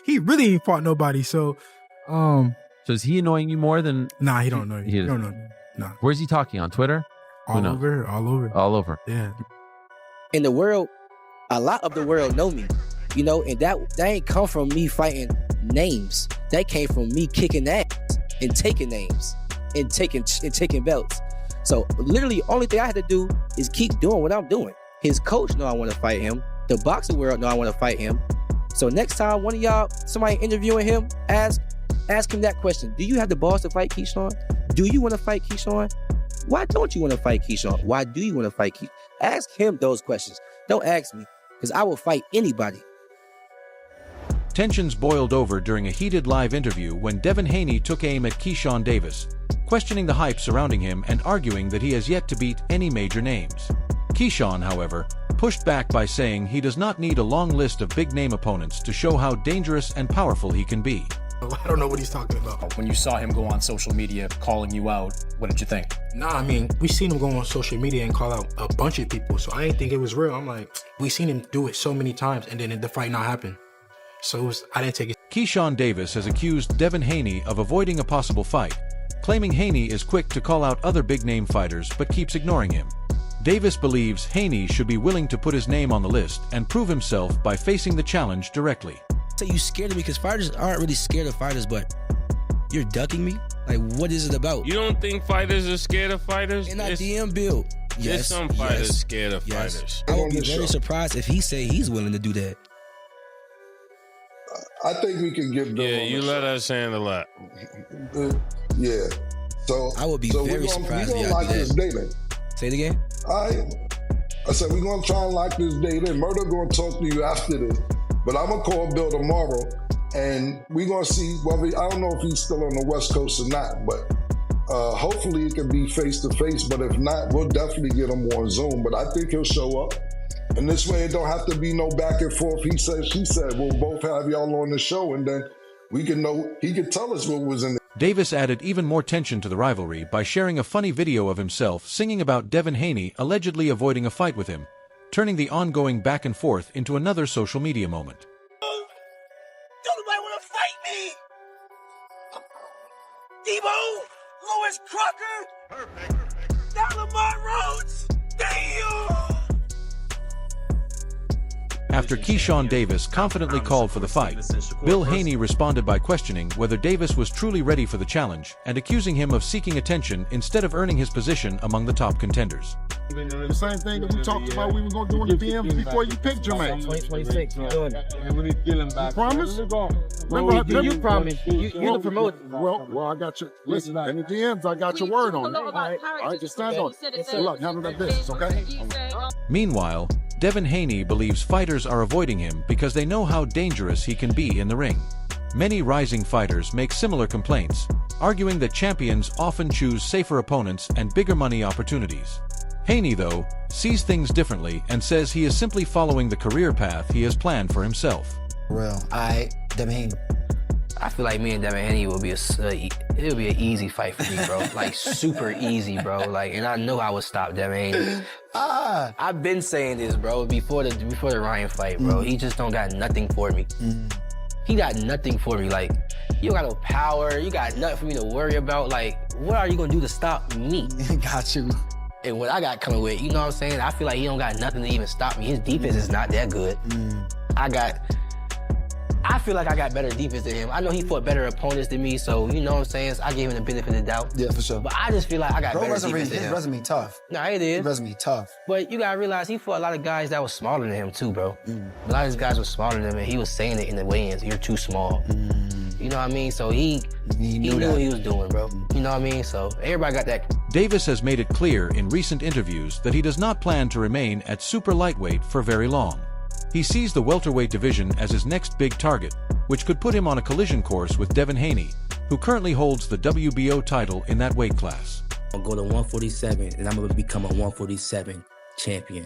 He really ain't fought nobody. So is he annoying you more than? Nah, he don't know you. He don't know you. Nah. Where's he talking on Twitter? All over. Yeah. In the world, a lot of the world know me, you know, and that ain't come from me fighting names. That came from me kicking ass and taking names and taking belts. So literally, only thing I had to do is keep doing what I'm doing. His coach know I want to fight him. The boxing world know I want to fight him. So next time one of y'all, somebody interviewing him, ask him that question. Do you have the balls to fight Keyshawn? Do you want to fight Keyshawn? Why don't you want to fight Keyshawn? Why do you want to fight Keyshawn? Ask him those questions. Don't ask me, because I will fight anybody. Tensions boiled over during a heated live interview when Devin Haney took aim at Keyshawn Davis, questioning the hype surrounding him and arguing that he has yet to beat any major names. Keyshawn, however, pushed back by saying he does not need a long list of big-name opponents to show how dangerous and powerful he can be. I don't know what he's talking about. When you saw him go on social media calling you out, what did you think? Nah, I mean, we seen him go on social media and call out a bunch of people, so I didn't think it was real. I'm like, we seen him do it so many times, and then the fight not happen. So I didn't take it. Keyshawn Davis has accused Devin Haney of avoiding a possible fight, claiming Haney is quick to call out other big-name fighters but keeps ignoring him. Davis believes Haney should be willing to put his name on the list and prove himself by facing the challenge directly. So you scared of me because fighters aren't really scared of fighters, but you're ducking me? Like, what is it about? You don't think fighters are scared of fighters? In that DM build. Yes. There's some fighters scared of fighters. I would be very surprised if he say he's willing to do that. I think we can get Bill. Yeah, you let us handle that. Yeah. So I would be very surprised if y'all do that. Say it again. I said we're gonna try and lock this date in. Murder gonna talk to you after this, but I'm gonna call Bill tomorrow, and we're gonna see whether I don't know if he's still on the West Coast or not, but hopefully it can be face to face. But if not, we'll definitely get him on Zoom. But I think he'll show up, and this way it don't have to be no back and forth. He said, she said. We'll both have y'all on the show, and then we can know. He can tell us what was in it. Davis added even more tension to the rivalry by sharing a funny video of himself singing about Devin Haney allegedly avoiding a fight with him, turning the ongoing back and forth into another social media moment. Don't nobody want to fight me! Debo, Lewis Crocker, now Lamont Rhodes, damn! After Keyshawn Davis confidently called for the fight, Bill Haney responded by questioning whether Davis was truly ready for the challenge and accusing him of seeking attention instead of earning his position among the top contenders. The same thing that we talked about we were going to do in the DMs before you picked Jermaine. 2026, you're doing it. Promise? Remember, you promised. You're the promoter. Well, I got your, listen, in the DMs, I got your word on it. All right, just stand on it. Good luck, handle that business, okay? Meanwhile, Devin Haney believes fighters are avoiding him because they know how dangerous he can be in the ring. Many rising fighters make similar complaints, arguing that champions often choose safer opponents and bigger money opportunities. Haney, though, sees things differently and says he is simply following the career path he has planned for himself. Real. Devin Haney. I feel like me and Devin Haney will be it'll be an easy fight for me, bro. Like super easy, bro. Like, and I know I would stop Devin Haney. I've been saying this, bro, before the Ryan fight, bro. He just don't got nothing for me. He got nothing for me. Like, you don't got no power. You got nothing for me to worry about. Like, what are you gonna do to stop me? Got you. And what I got coming with, you know what I'm saying? I feel like he don't got nothing to even stop me. His defense is not that good. I feel like I got better defense than him. I know he fought better opponents than me, so you know what I'm saying? So I gave him the benefit of the doubt. Yeah, for sure. But I just feel like I got better defense than him. His resume tough. Nah, it is. His resume tough. But you gotta realize he fought a lot of guys that was smaller than him too, bro. A lot of these guys were smaller than him, and he was saying it in the weigh-ins, you're too small. You know what I mean? So he knew what he was doing, bro. You know what I mean? So everybody got that. Davis has made it clear in recent interviews that he does not plan to remain at super lightweight for very long. He sees the welterweight division as his next big target, which could put him on a collision course with Devin Haney, who currently holds the WBO title in that weight class. I'll go to 147, and I'm going to become a 147 champion.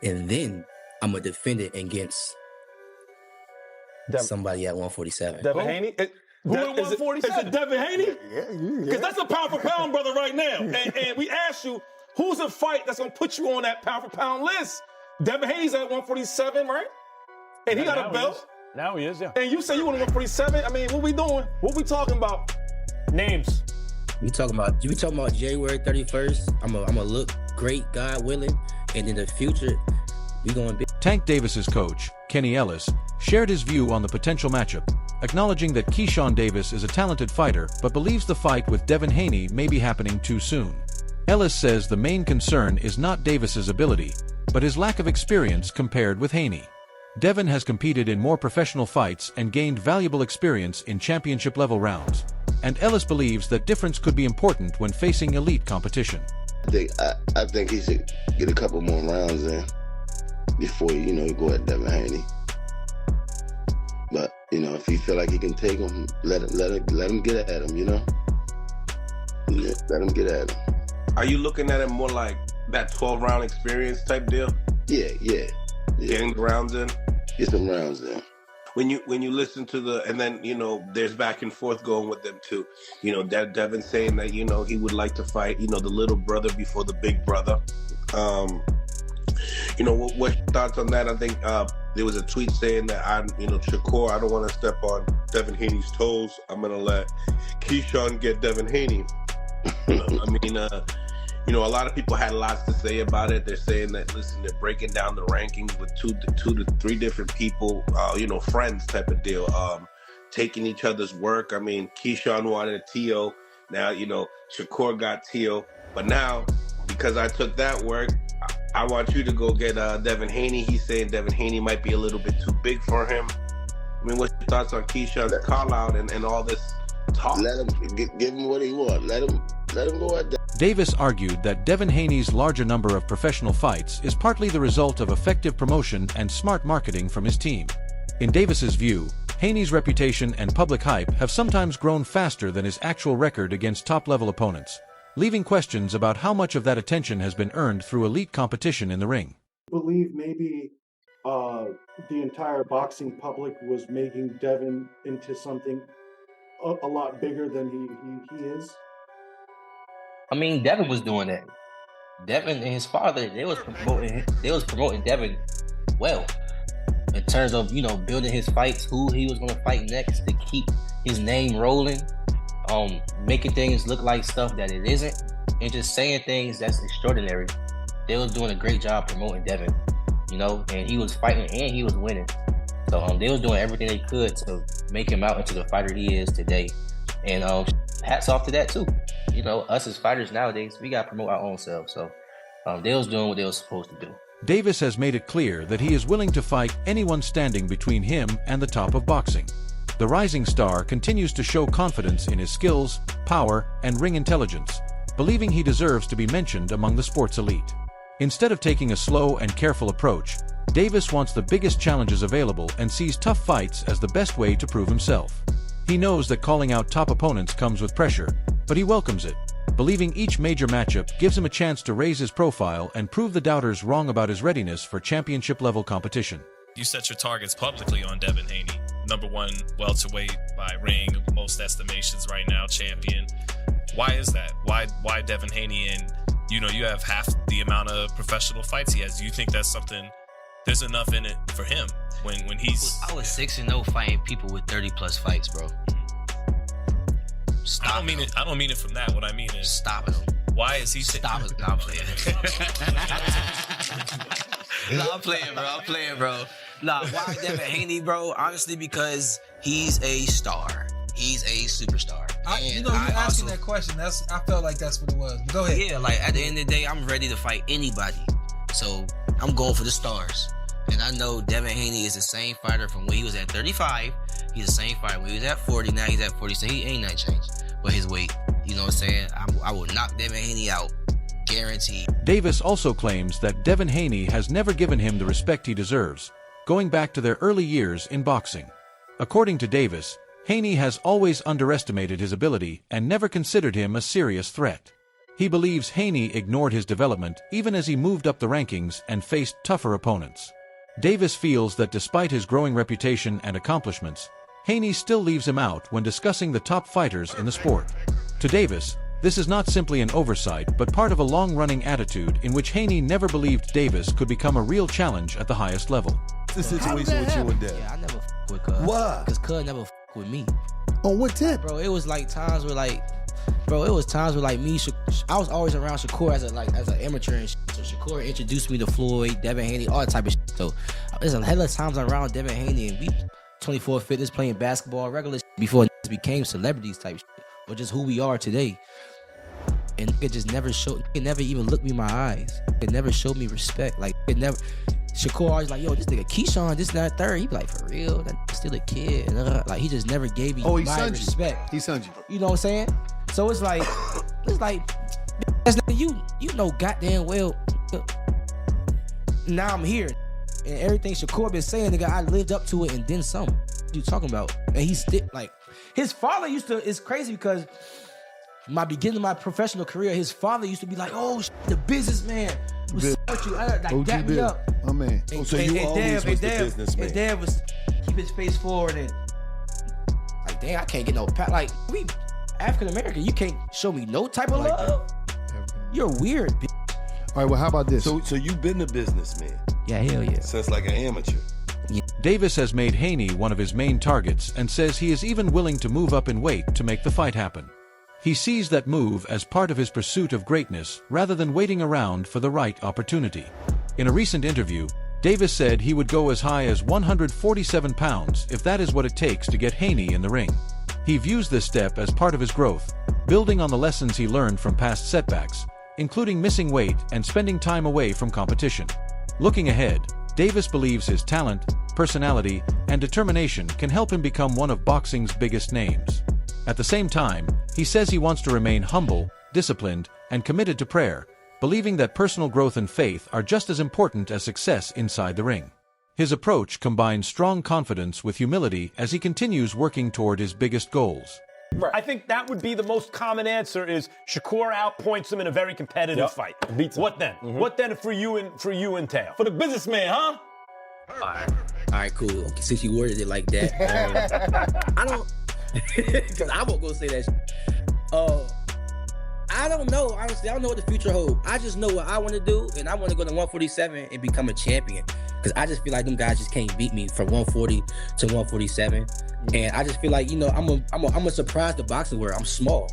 And then I'm going to defend it against somebody at 147. Devin Haney? Who at 147? Is it Devin Haney? Yeah. Because that's a pound for pound brother right now. And we asked you, who's a fight that's going to put you on that pound for pound list? Devin Haney's at 147, right? And he got a belt. Now he is, yeah. And you say you want to go 47? I mean, what we doing? What we talking about? Names. We talking about January 31st. I'm gonna look great, God willing, and in the future, we going big. Tank Davis's coach, Kenny Ellis, shared his view on the potential matchup, acknowledging that Keyshawn Davis is a talented fighter but believes the fight with Devin Haney may be happening too soon. Ellis says the main concern is not Davis's ability, but his lack of experience compared with Haney. Devin has competed in more professional fights and gained valuable experience in championship-level rounds, and Ellis believes that difference could be important when facing elite competition. I think he should get a couple more rounds in before, you go at Devin Haney. But, if he feel like he can take him, let him get at him, Yeah, let him get at him. Are you looking at it more like that 12-round experience type deal? Yeah. Getting the rounds in? Get some rounds in. When you listen to and then, there's back and forth going with them too. Devin saying that, he would like to fight, the little brother before the big brother. What's your thoughts on that? I think there was a tweet saying that Shakur, I don't want to step on Devin Haney's toes. I'm going to let Keyshawn get Devin Haney. A lot of people had lots to say about it. They're saying that, listen, they're breaking down the rankings with two to three different people, friends type of deal, taking each other's work. Keyshawn wanted Tio. Now, Shakur got Tio. But now, because I took that work, I want you to go get Devin Haney. He's saying Devin Haney might be a little bit too big for him. What's your thoughts on Keyshawn's call out and all this talk? Let him give him what he wants. Let him go at that. Davis argued that Devin Haney's larger number of professional fights is partly the result of effective promotion and smart marketing from his team. In Davis's view, Haney's reputation and public hype have sometimes grown faster than his actual record against top-level opponents, leaving questions about how much of that attention has been earned through elite competition in the ring. I believe maybe the entire boxing public was making Devin into something a lot bigger than he is. Devin was doing that. Devin and his father, they was promoting Devin well in terms of, building his fights, who he was going to fight next to keep his name rolling, making things look like stuff that it isn't, and just saying things that's extraordinary. They was doing a great job promoting Devin, and he was fighting and he was winning. So they was doing everything they could to make him out into the fighter he is today. And hats off to that too. Us as fighters nowadays, we gotta promote our own selves. So they was doing what they was supposed to do. Davis has made it clear that he is willing to fight anyone standing between him and the top of boxing. The rising star continues to show confidence in his skills, power, and ring intelligence, believing he deserves to be mentioned among the sport's elite. Instead of taking a slow and careful approach, Davis wants the biggest challenges available and sees tough fights as the best way to prove himself. He knows that calling out top opponents comes with pressure, but he welcomes it, believing each major matchup gives him a chance to raise his profile and prove the doubters wrong about his readiness for championship-level competition. You set your targets publicly on Devin Haney. #1 welterweight by ring, most estimations right now, champion. Why is that? Why Devin Haney? And you have half the amount of professional fights he has. Do you think that's something? There's enough in it for him when he's. I was 6-0 fighting people with 30+ fights, bro. Stop. I don't mean it from that. What I mean is stop it. Why is he? Stop it. No, I'm playing. I'm playing, bro. Nah, why Devin Haney, bro? Honestly, because he's a star. He's a superstar. You asking that question. I felt like that's what it was. But go ahead. Yeah, like at the end of the day, I'm ready to fight anybody. So I'm going for the stars. And I know Devin Haney is the same fighter from when he was at 35. He's the same fighter when he was at 40. Now he's at 40. So he ain't nothing changed. But his weight, you know what I'm saying? I will knock Devin Haney out. Guaranteed. Davis also claims that Devin Haney has never given him the respect he deserves, going back to their early years in boxing. According to Davis, Haney has always underestimated his ability and never considered him a serious threat. He believes Haney ignored his development even as he moved up the rankings and faced tougher opponents. Davis feels that despite his growing reputation and accomplishments, Haney still leaves him out when discussing the top fighters in the sport. To Davis, this is not simply an oversight but part of a long-running attitude in which Haney never believed Davis could become a real challenge at the highest level. The situation with you and Dev. Yeah, I never with Cuz. Why? Because Cuz never with me. On what tip? Bro, it was like times where like, me, I was always around Shakur as an amateur and shit. So Shakur introduced me to Floyd, Devin Haney, all that type of shit. So there's a hell of times I'm around Devin Haney and we 24 fitness playing basketball, regular shit, before it became celebrities type shit, or just who we are today. And it just never even looked me in my eyes. It never showed me respect. Like it never. Shakur always like, yo, this nigga Keyshawn, this, that, third. He be like, for real? That still a kid. Like he just never gave me my respect. He sunned you. You know what I'm saying? So it's like, that's nigga, you know goddamn well. Now I'm here, and everything Shakur been saying, nigga, I lived up to it and then some. What you talking about? And he's still like, his father used to. It's crazy because my beginning of my professional career, his father used to be like, oh, the businessman. What's up with you? Like, dap me up. Oh, man. And, So you always was the businessman. And Dad was keep his face forward and like, damn, I can't get no pat. Like, we African American, you can't show me no type of love. You're weird, bitch. All right, well, how about this? So you've been a businessman. Yeah, hell yeah. Since like an amateur. Yeah. Davis has made Haney one of his main targets and says he is even willing to move up in weight to make the fight happen. He sees that move as part of his pursuit of greatness rather than waiting around for the right opportunity. In a recent interview, Davis said he would go as high as 147 pounds if that is what it takes to get Haney in the ring. He views this step as part of his growth, building on the lessons he learned from past setbacks, including missing weight and spending time away from competition. Looking ahead, Davis believes his talent, personality, and determination can help him become one of boxing's biggest names. At the same time, he says he wants to remain humble, disciplined, and committed to prayer, believing that personal growth and faith are just as important as success inside the ring. His approach combines strong confidence with humility as he continues working toward his biggest goals. I think that would be the most common answer is Shakur outpoints him in a very competitive fight. Beats him. What then? What then for you and Teo? For the businessman, huh? All right, cool. Okay, since you worded it like that, I don't, because I won't go say that shit. I don't know. Honestly, I don't know what the future holds. I just know what I want to do, and I want to go to 147 and become a champion. Because I just feel like them guys just can't beat me from 140 to 147. And I just feel like, you know, I'm a surprise the boxing world. I'm small.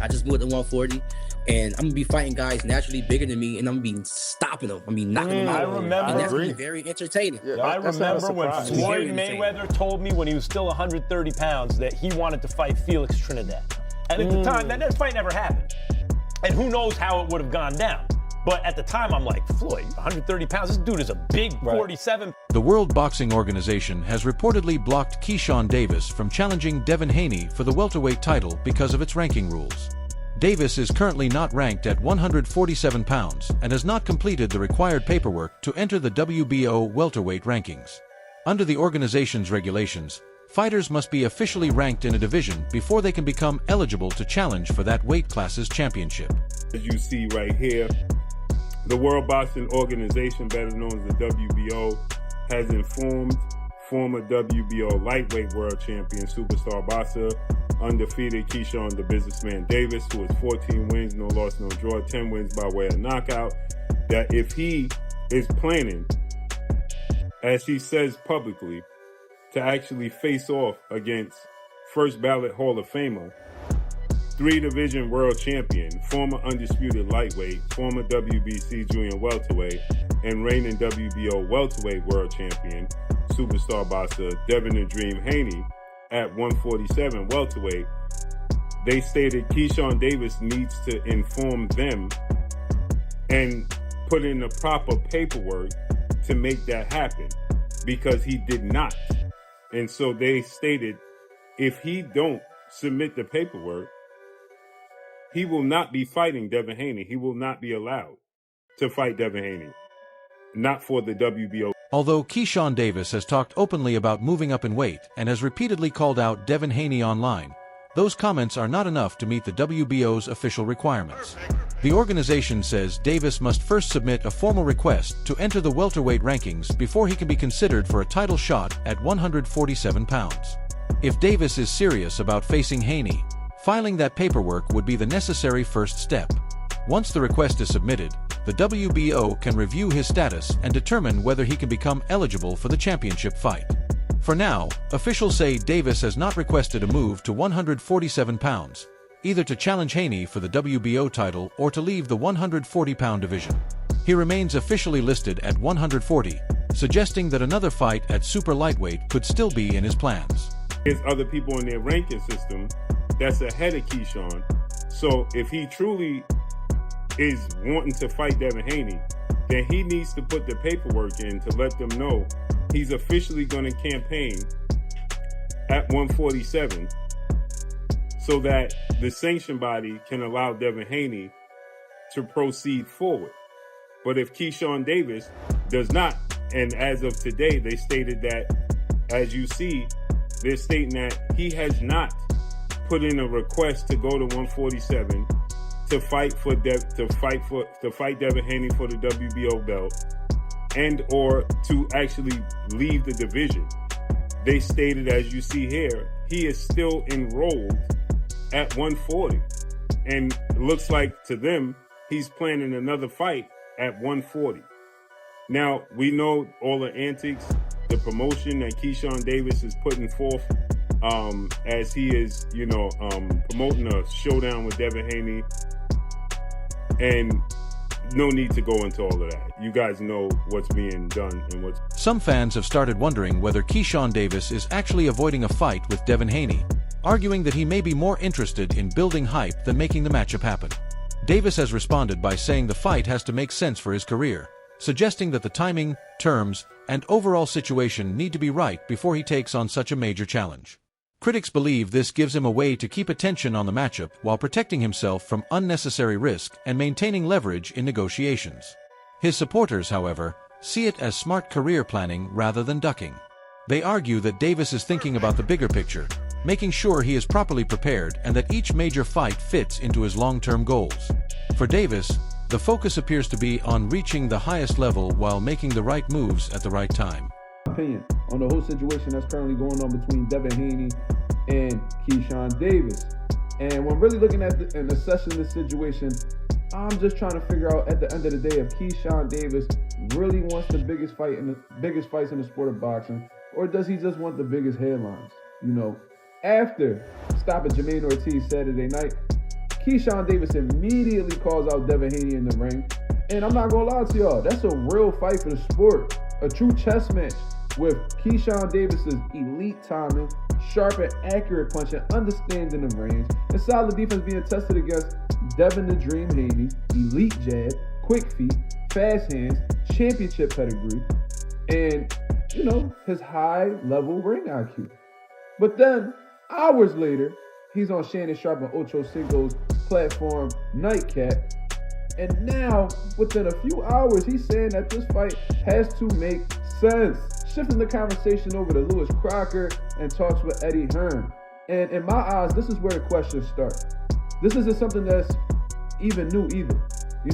I just moved to 140, and I'm gonna be fighting guys naturally bigger than me, and I'm gonna be stopping them. I mean, knocking them out. I remember. And that's gonna be very entertaining. Yeah, I remember when Floyd Mayweather told me when he was still 130 pounds that he wanted to fight Felix Trinidad. And at the time, that fight never happened. And who knows how it would have gone down. But at the time, I'm like, Floyd, 130 pounds, this dude is a big 47. The World Boxing Organization has reportedly blocked Keyshawn Davis from challenging Devin Haney for the welterweight title because of its ranking rules. Davis is currently not ranked at 147 pounds and has not completed the required paperwork to enter the WBO welterweight rankings. Under the organization's regulations, fighters must be officially ranked in a division before they can become eligible to challenge for that weight class's championship. As you see right here, the World Boxing Organization, better known as the WBO, has informed former WBO lightweight world champion superstar boxer, undefeated Keyshawn the Businessman Davis, who has 14 wins, no loss, no draw, 10 wins by way of knockout, that if he is planning, as he says publicly, to actually face off against first ballot Hall of Famer, 3-division world champion, former undisputed lightweight, former WBC junior welterweight, and reigning WBO welterweight world champion, superstar boxer Devin the Dream Haney at 147 welterweight, they stated Keyshawn Davis needs to inform them and put in the proper paperwork to make that happen, because he did not. And so they stated if he don't submit the paperwork, he will not be fighting Devin Haney. He will not be allowed to fight Devin Haney. Not for the WBO. Although Keyshawn Davis has talked openly about moving up in weight and has repeatedly called out Devin Haney online, those comments are not enough to meet the WBO's official requirements. The organization says Davis must first submit a formal request to enter the welterweight rankings before he can be considered for a title shot at 147 pounds. If Davis is serious about facing Haney, filing that paperwork would be the necessary first step. Once the request is submitted, the WBO can review his status and determine whether he can become eligible for the championship fight. For now, officials say Davis has not requested a move to 147 pounds, either to challenge Haney for the WBO title or to leave the 140-pound division. He remains officially listed at 140, suggesting that another fight at super lightweight could still be in his plans. There's other people in their ranking system that's ahead of Keyshawn. So if he truly is wanting to fight Devin Haney, then he needs to put the paperwork in to let them know he's officially going to campaign at 147 so that the sanction body can allow Devin Haney to proceed forward. But if Keyshawn Davis does not, and as of today, they stated that, as you see, they're stating that he has not put in a request to go to 147 to fight Devin Haney for the WBO belt and or to actually leave the division. They stated, as you see here, he is still enrolled at 140, and it looks like to them he's planning another fight at 140. Now, we know all the antics, the promotion that Keyshawn Davis is putting forth as he is, promoting a showdown with Devin Haney. And no need to go into all of that. You guys know what's being done and what's... Some fans have started wondering whether Keyshawn Davis is actually avoiding a fight with Devin Haney, arguing that he may be more interested in building hype than making the matchup happen. Davis has responded by saying the fight has to make sense for his career, suggesting that the timing, terms, and overall situation need to be right before he takes on such a major challenge. Critics believe this gives him a way to keep attention on the matchup while protecting himself from unnecessary risk and maintaining leverage in negotiations. His supporters, however, see it as smart career planning rather than ducking. They argue that Davis is thinking about the bigger picture, making sure he is properly prepared and that each major fight fits into his long-term goals. For Davis, the focus appears to be on reaching the highest level while making the right moves at the right time. Opinion on the whole situation that's currently going on between Devin Haney and Keyshawn Davis. And when really looking at and assessing this situation, I'm just trying to figure out at the end of the day if Keyshawn Davis really wants the biggest fights in the sport of boxing, or does he just want the biggest headlines? After stopping Jermaine Ortiz Saturday night, Keyshawn Davis immediately calls out Devin Haney in the ring. And I'm not gonna lie to y'all, that's a real fight for the sport. A true chess match with Keyshawn Davis's elite timing, sharp and accurate punching, understanding of range, and solid defense being tested against Devin the Dream Haney's elite jab, quick feet, fast hands, championship pedigree, and, his high-level ring IQ. But then, hours later, he's on Shannon Sharp and Ocho Cinco's platform Nightcap, and now, within a few hours, he's saying that this fight has to make sense. Shifting the conversation over to Lewis Crocker and talks with Eddie Hearn. And in my eyes, this is where the questions start. This isn't something that's even new either.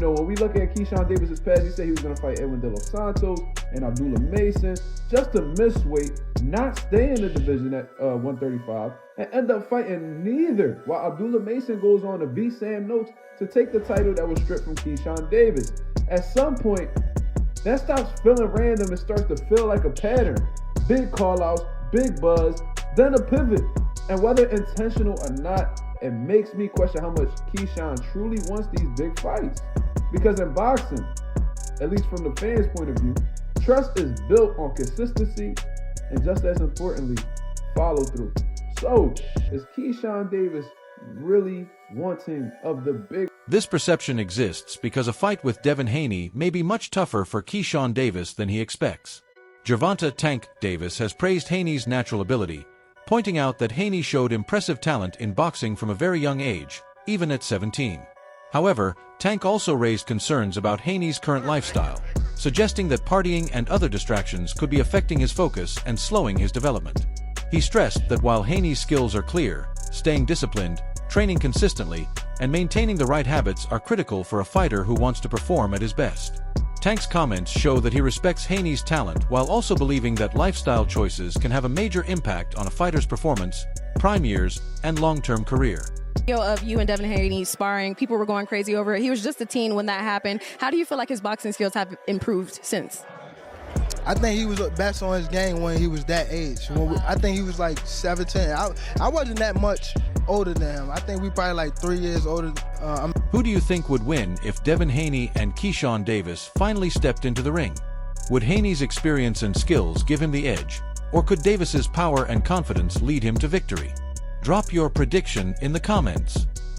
When we look at Keyshawn Davis's past, he said he was going to fight Edwin De Los Santos and Abdullah Mason just to miss weight, not stay in the division at 135, and end up fighting neither, while Abdullah Mason goes on to beat Sam Noakes to take the title that was stripped from Keyshawn Davis. At some point, that stops feeling random and starts to feel like a pattern. Big call-outs, big buzz, then a pivot. And whether intentional or not, it makes me question how much Keyshawn truly wants these big fights. Because in boxing, at least from the fans' point of view, trust is built on consistency and, just as importantly, follow through. So, is Keyshawn Davis really wanting of the big... This perception exists because a fight with Devin Haney may be much tougher for Keyshawn Davis than he expects. Gervonta Tank Davis has praised Haney's natural ability, pointing out that Haney showed impressive talent in boxing from a very young age, even at 17. However, Tank also raised concerns about Haney's current lifestyle, suggesting that partying and other distractions could be affecting his focus and slowing his development. He stressed that while Haney's skills are clear, staying disciplined, training consistently, and maintaining the right habits are critical for a fighter who wants to perform at his best. Tank's comments show that he respects Haney's talent while also believing that lifestyle choices can have a major impact on a fighter's performance, prime years, and long-term career. Of you and Devin Haney sparring, people were going crazy over it. He was just a teen when that happened. How do you feel like his boxing skills have improved since? I think he was best on his game when he was that age. I think he was like 17. I wasn't that much older than him. I think we probably like 3 years older. Who do you think would win if Devin Haney and Keyshawn Davis finally stepped into the ring? Would Haney's experience and skills give him the edge, or could Davis's power and confidence lead him to victory? Drop your prediction in the comments.